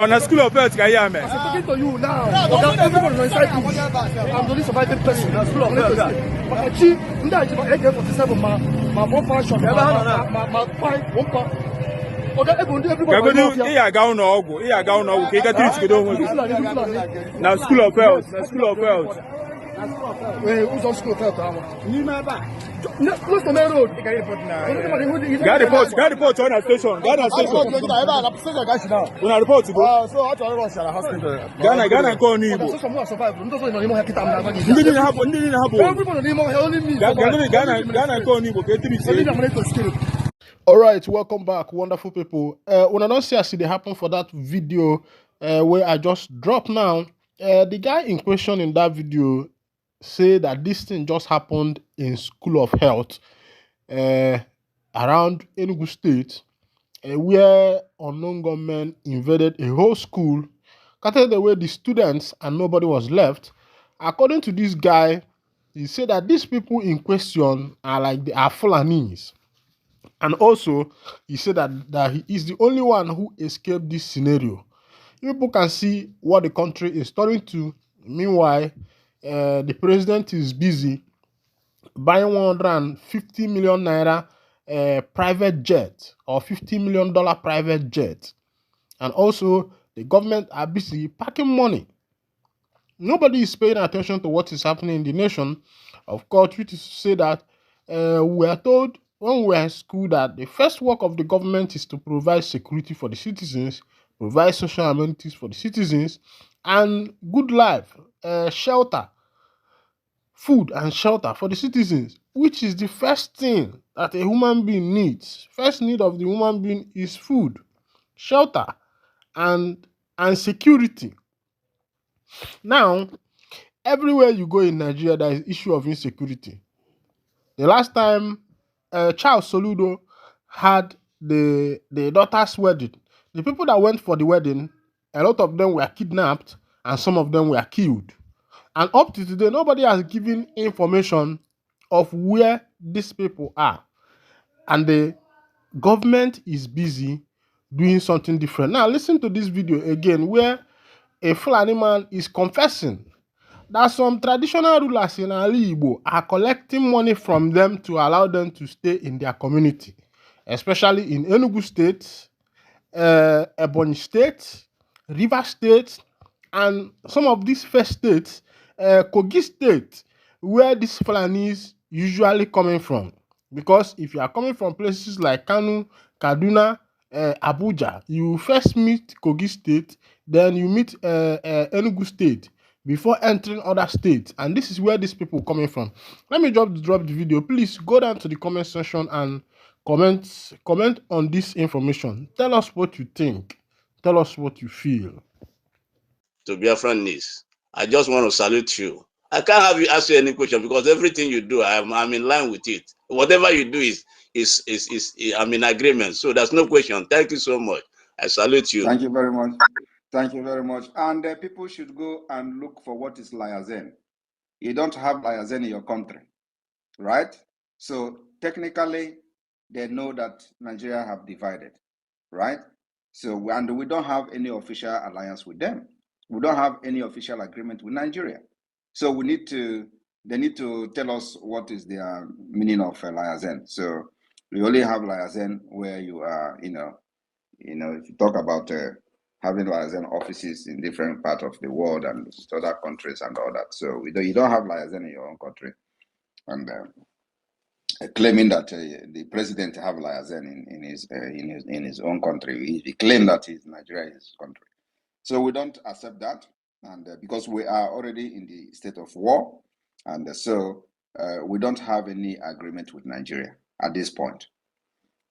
On a school of health, can you hear me? I'm talking to you now. Everybody on inside you. I'm the only surviving person. School of health. My chief, I'm AK-47. My one function. My five, one part. Okay, everybody. Here, go on, Ogu. Here, go on, Ogu. Can you get now school of health. Now school of health. Who's on school of health? Close to main road. Get report on a station. Get a station. When I report to go. So I try to rush at a hospital. Ghana call Nibo. Didn't happen. Ghana call Nibo. All right, welcome back, wonderful people. When I don't see they happen for that video where I just dropped now, the guy in question in that video say that this thing just happened in School of Health around Enugu State, where unknown gunmen invaded a whole school, cutting away the students, and nobody was left. According to this guy, he said that these people in question are Fulanis. And also, he said that he is the only one who escaped this scenario. People can see what the country is turning to. Meanwhile, the president is busy buying 150 million naira private jet or $50 million private jet. And also, the government are busy packing money. Nobody is paying attention to what is happening in the nation. Of course, which is to say that we are told when we were in school that the first work of the government is to provide security for the citizens, provide social amenities for the citizens, and good life, shelter, food and shelter for the citizens, which is the first thing that a human being needs. First need of the human being is food, shelter, and security. Now, everywhere you go in Nigeria, there is issue of insecurity. The last time Charles Soludo had the daughter's wedding, the people that went for the wedding, a lot of them were kidnapped and some of them were killed. And up to today, nobody has given information of where these people are. And the government is busy doing something different. Now, listen to this video again where a Fulani man is confessing that some traditional rulers in Ali Igbo are collecting money from them to allow them to stay in their community, especially in Enugu State, Ebonyi State, River State, and some of these first states, Kogi State, where these Fulanis usually coming from. Because if you are coming from places like Kanu, Kaduna, Abuja, you first meet Kogi State, then you meet Enugu State before entering other states. And this is where these people are coming from. Let me drop the video. Please go down to the comment section and comment on this information. Tell us what you think. Tell us what you feel. To be a Fulanis, I just want to salute you. I can't have you ask you any question because everything you do, I'm in line with it. Whatever you do is I'm in agreement. So there's no question. Thank you so much. I salute you. Thank you very much. Thank you very much. And people should go and look for what is liaison. You don't have liaison in your country, right? So technically, they know that Nigeria have divided, right? So, and we don't have any official alliance with them. We don't have any official agreement with Nigeria. So they need to tell us what is their meaning of liaison. So we only have liaison where you are, if you talk about having liaison offices in different parts of the world and other countries and all that. So you don't have liaison in your own country. And claiming that the president have liaison in his own country, he claimed that Nigeria is his country. So we don't accept that, and because we are already in the state of war, and so we don't have any agreement with Nigeria at this point.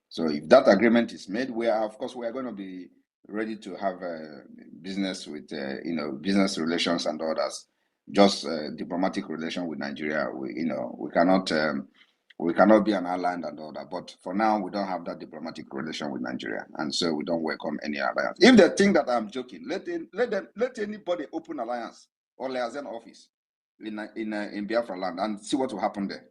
So if that agreement is made, we are going to be ready to have business with business relations and others. Just diplomatic relation with Nigeria. We cannot be an ally and all that. But for now, we don't have that diplomatic relation with Nigeria, and so we don't welcome any alliance. If they think that I'm joking, let anybody open alliance or liaison office in Biafra land and see what will happen there.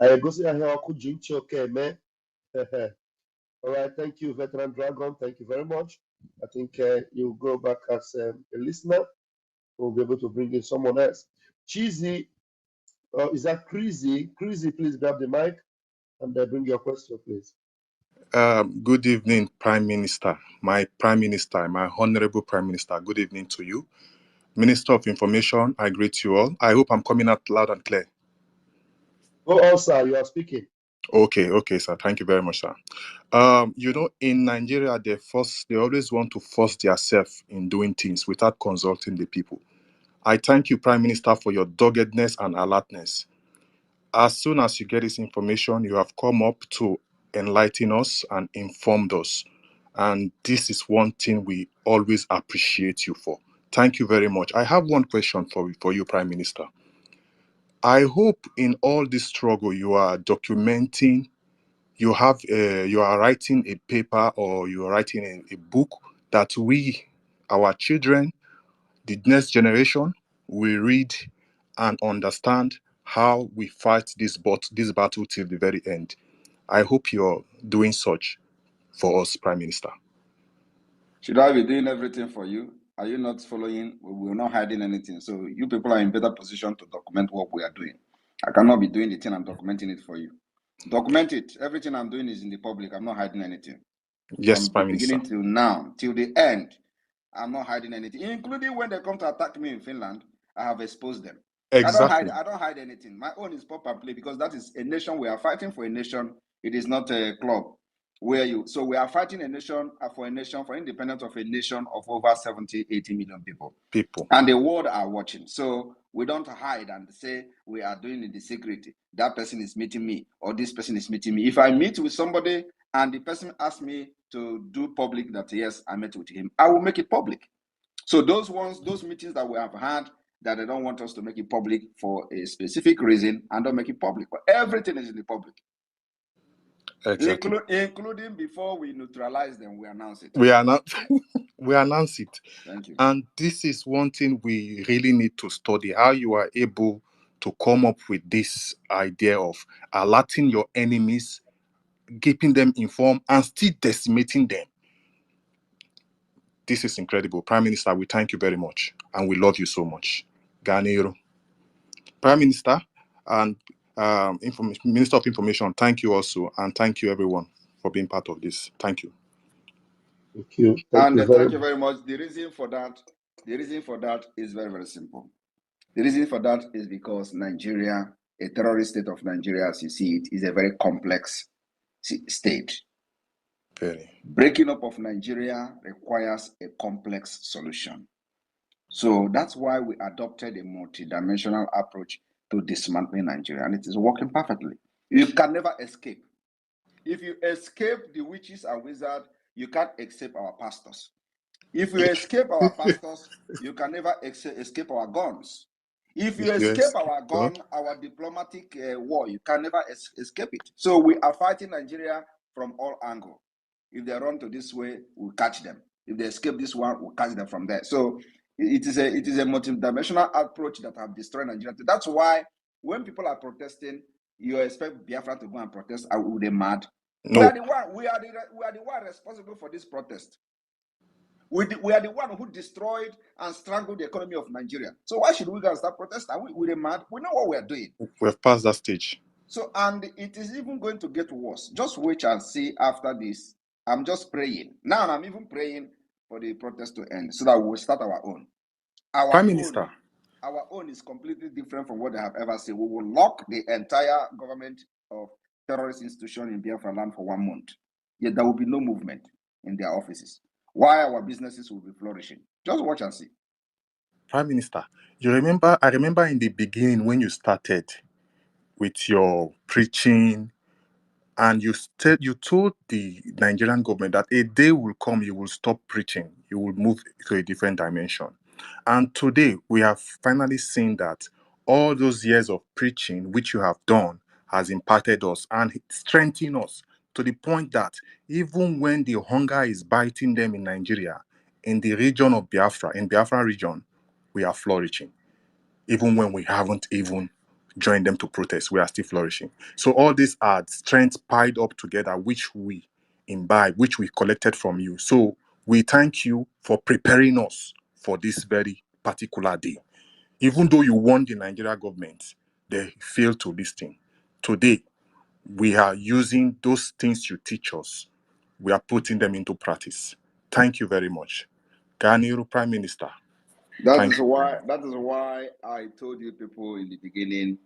I go see here could drink okay, man. All right, thank you, Veteran Dragon. Thank you very much. I think you'll go back as a listener. We'll be able to bring in someone else. Cheesy, is that Crazy? Crazy, please grab the mic and bring your question, please. Good evening, Prime Minister. My Prime Minister, my Honorable Prime Minister. Good evening to you. Minister of Information, I greet you all. I hope I'm coming out loud and clear. Go on, sir. You are speaking. Okay, sir. Thank you very much, sir. In Nigeria, they always want to force themselves in doing things without consulting the people. I thank you, Prime Minister, for your doggedness and alertness. As soon as you get this information, you have come up to enlighten us and informed us. And this is one thing we always appreciate you for. Thank you very much. I have one question for you, Prime Minister. I hope in all this struggle you are documenting, you are writing a paper or you are writing a book that we, our children, the next generation, will read and understand how we fight this battle till the very end. I hope you're doing such for us, Prime Minister. Should I be doing everything for you? Are you not following? We're not hiding anything. So you people are in better position to document what we are doing. I cannot be doing the thing. I'm documenting it for you. Document it. Everything I'm doing is in the public. I'm not hiding anything. Yes, From Prime the Minister. beginning till now, till the end, I'm not hiding anything. Including when they come to attack me in Finland, I have exposed them. Exactly. I don't hide anything. My own is pop and play because that is a nation. We are fighting for a nation. It is not a club. So we are fighting a nation for independence of a nation of over 70, 80 million people. And the world are watching. So we don't hide and say we are doing it in secret. That person is meeting me or this person is meeting me. If I meet with somebody and the person asks me to do public that yes, I met with him, I will make it public. So those meetings that we have had that they don't want us to make it public for a specific reason and don't make it public. But everything is in the public. Exactly. Including before we neutralize them, we announce it. We announce it. Thank you. And this is one thing we really need to study, how you are able to come up with this idea of alerting your enemies, keeping them informed, and still decimating them. This is incredible. Prime Minister, we thank you very much, and we love you so much. Ganero. Prime Minister and Minister of Information, thank you also, and thank you everyone for being part of this. Thank you. Thank you. Thank you very much. The reason for that is very, very simple. The reason for that is because Nigeria, a terrorist state of Nigeria, as you see it, is a very complex state. Breaking up of Nigeria requires a complex solution. So that's why we adopted a multidimensional approach to dismantling Nigeria, and it is working perfectly. You can never escape. If you escape the witches and wizards, you can't escape our pastors. If you escape our pastors, you can never escape our guns. If you escape our gun, our diplomatic war, you can never escape it. So we are fighting Nigeria from all angles. If they run to this way, we'll catch them. If they escape this one, we'll catch them from there. So it is a multidimensional approach that have destroyed Nigeria. That's why when people are protesting, you expect Biafra to go and protest. Are they mad? No. We are the one responsible for this protest. We are the one who destroyed and strangled the economy of Nigeria. So why should we go and start protesting? We're mad. We know what we are doing. We've passed that stage. So, and it is even going to get worse. Just wait and see after this. I'm just praying. Now I'm even praying for the protest to end so that we'll start our own. Prime Minister. Our own is completely different from what they have ever seen. We will lock the entire government of terrorist institution in Biafra land for 1 month. Yet there will be no movement in their offices. Why our businesses will be flourishing. Just watch and see. Prime Minister, I remember in the beginning when you started with your preaching, and you told the Nigerian government that a day will come, you will stop preaching, you will move to a different dimension. And today we have finally seen that all those years of preaching which you have done has impacted us and strengthened us to the point that even when the hunger is biting them in Nigeria, in the region of Biafra, in Biafra region, we are flourishing, even when we haven't even join them to protest. We are still flourishing. So all these are strengths piled up together, which we imbibe, which we collected from you. So we thank you for preparing us for this very particular day. Even though you warned the Nigeria government, they failed to listen. Today, we are using those things you teach us. We are putting them into practice. Thank you very much. Ganiru Prime Minister. That is why I told you people in the beginning,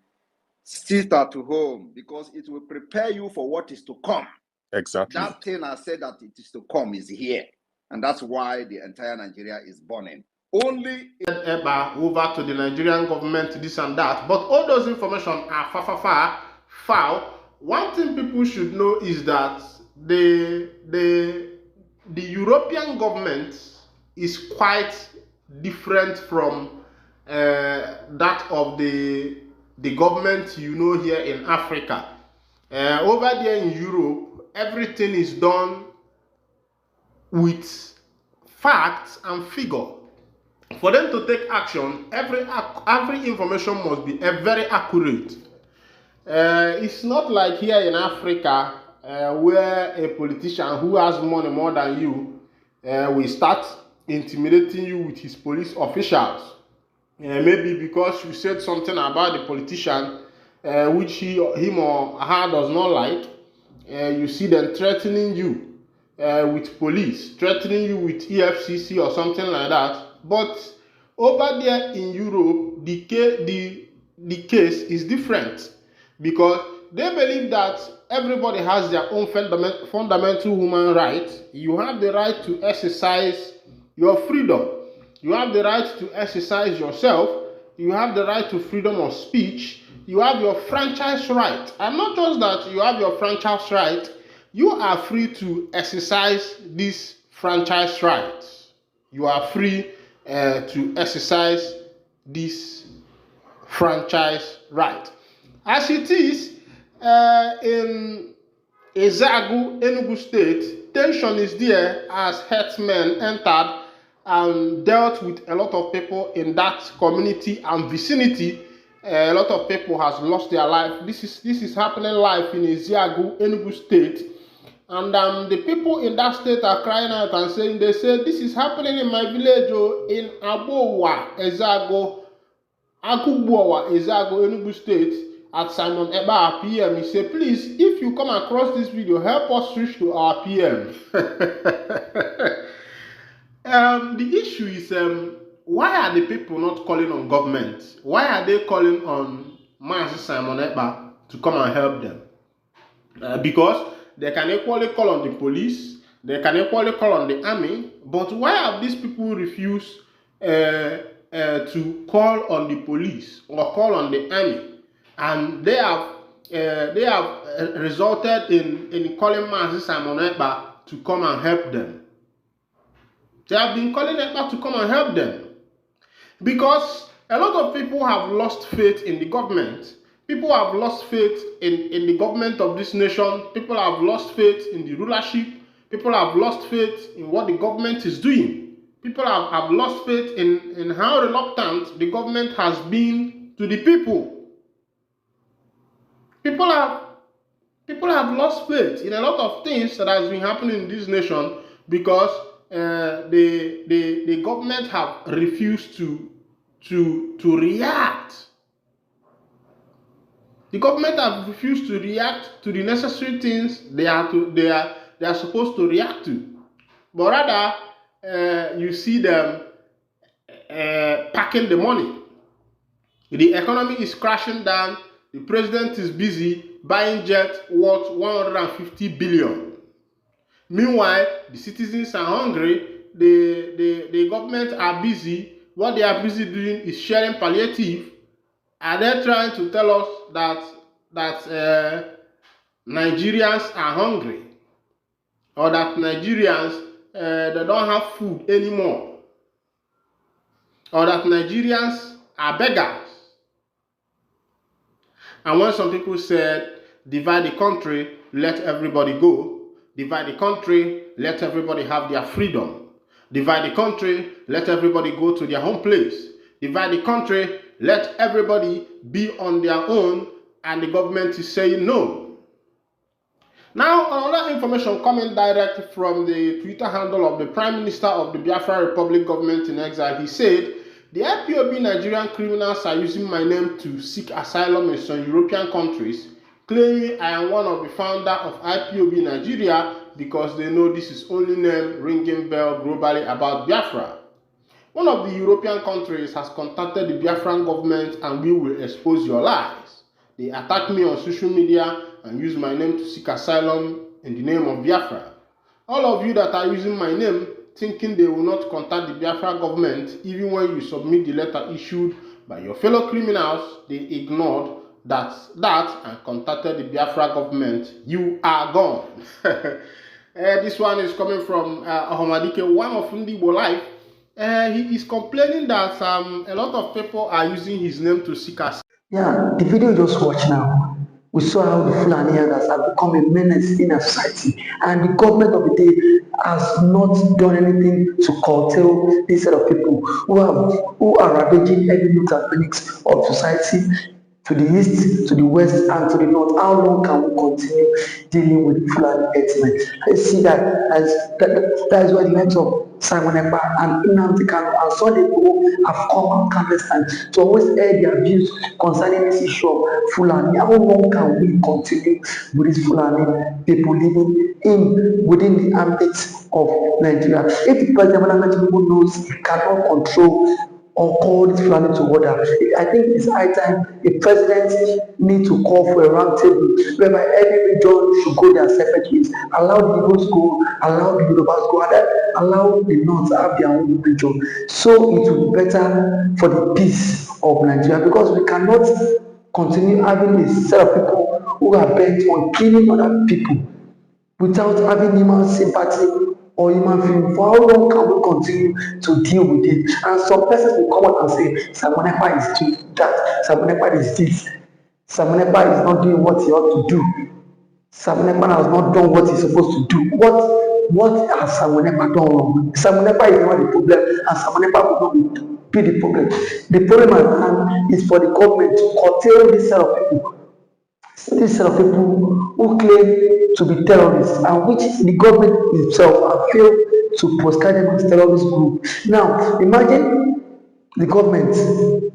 sit at home, because it will prepare you for what is to come. Exactly. That thing I said that it is to come is here. And that's why the entire Nigeria is burning. Only Ekpa over to the Nigerian government, this and that. But all those information are foul. One thing people should know is that the European government is quite different from that of the government you know here in Africa. Over there in Europe, everything is done with facts and figure. For them to take action, every information must be very accurate. It's not like here in Africa where a politician who has money more than you will start intimidating you with his police officials. Maybe because you said something about the politician which him or her does not like, you see them threatening you with police, threatening you with EFCC or something like that. But over there in Europe, the case is different, because they believe that everybody has their own fundamental human rights. You have the right to exercise your freedom. You have the right to exercise yourself. You have the right to freedom of speech. You have your franchise right. And not just that you have your franchise right, you are free to exercise this franchise rights. You are free to exercise this franchise right. As it is in Ezagu, Enugu State, tension is there as herdsmen entered and dealt with a lot of people in that community and vicinity. A lot of people has lost their life. This is happening live in Ezagu, Enugu State. And the people in that state are crying out and saying, they say, this is happening in my village, in Abowa, Ezago, Akugbowa, Ezago, Enugu State, at Simon Ekpa PM. He said, please, if you come across this video, help us reach to our PM. The issue is, why are the people not calling on government? Why are they calling on Master Simon Ekpa to come and help them? Because they can equally call on the police, they can equally call on the army, but why have these people refused to call on the police or call on the army? And they have resulted in calling Master Simon Ekpa to come and help them. They have been calling Ekpa to come and help them, because a lot of people have lost faith in the government. People have lost faith in the government of this nation. People have lost faith in the rulership. People have lost faith in what the government is doing. People have lost faith in how reluctant the government has been to the people. People have lost faith in a lot of things that has been happening in this nation, because the government have refused to react. The government have refused to react to the necessary things they are supposed to react to. But rather, you see them packing the money. The economy is crashing down. The president is busy buying jets worth 150 billion. Meanwhile, the citizens are hungry. The government are busy. What they are busy doing is sharing palliative. Are they trying to tell us that Nigerians are hungry, or that Nigerians they don't have food anymore, or that Nigerians are beggars? And when some people said, divide the country, let everybody go, divide the country, let everybody have their freedom, divide the country, let everybody go to their home place, divide the country, let everybody be on their own, and the government is saying no. Now, another information coming direct from the Twitter handle of the Prime Minister of the Biafra Republic government in exile, he said, the IPOB Nigerian criminals are using my name to seek asylum in some European countries, claiming I am one of the founder of IPOB Nigeria because they know this is only name ringing bell globally about Biafra. One of the European countries has contacted the Biafran government and we will expose your lies. They attacked me on social media and used my name to seek asylum in the name of Biafra. All of you that are using my name, thinking they will not contact the Biafra government, even when you submit the letter issued by your fellow criminals, they ignored that and contacted the Biafra government. You are gone. This one is coming from Ahomadike, one of Ndibo Life. He is complaining that a lot of people are using his name to seek asylum. Yeah, the video you just watched now, we saw how the Fulani elders have become a menace in our society, and the government of the day has not done anything to curtail this set of people who are ravaging every nook and crannies of society, to the east, to the west, and to the north. How long can we continue dealing with Fulani herdsmen? I see that is why the likes of Simon Ekpa and Anambra and Sunday have come out countless times to always air their views concerning this issue of Fulani. How long can we continue with these Fulani people living within the ambit of Nigeria? If the president of Nigeria knows he cannot control or call this Fulani to order, I think it's high time the president need to call for a round table whereby every region should go their separate ways. Allow the Igbos go, allow the Yorubas go, and then allow the North to have their own region. So it will be better for the peace of Nigeria, because we cannot continue having a set of people who are bent on killing other people without having human sympathy or human feeling. For how long can we continue to deal with it? And some persons will come out and say, Samonepa is doing that, Samonepa is this, Samonepa is not doing what he ought to do, Samonepa has not done what he's supposed to do. What has Samonepa done wrong? Samonepa is not the problem, and Samonepa will not be the problem. The problem at hand is for the government to curtail this set of people. This set of people who claim to be terrorists, and which the government itself have failed to prescribe them as terrorist group. Now, imagine the government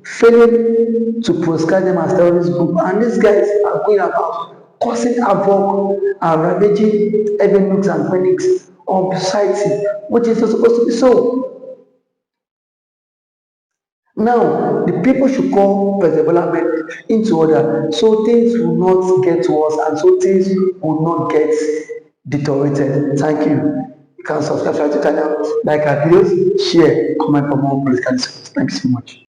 failing to prescribe them as terrorist group, and these guys are going about causing havoc and ravaging every nooks and crannies of society, which is not supposed to be so. Now, the people should call President Bola into order so things will not get to us and so things will not get deteriorated. Thank you. You can subscribe to our channel, like our videos, share, comment for more political discourse. Thank you so much.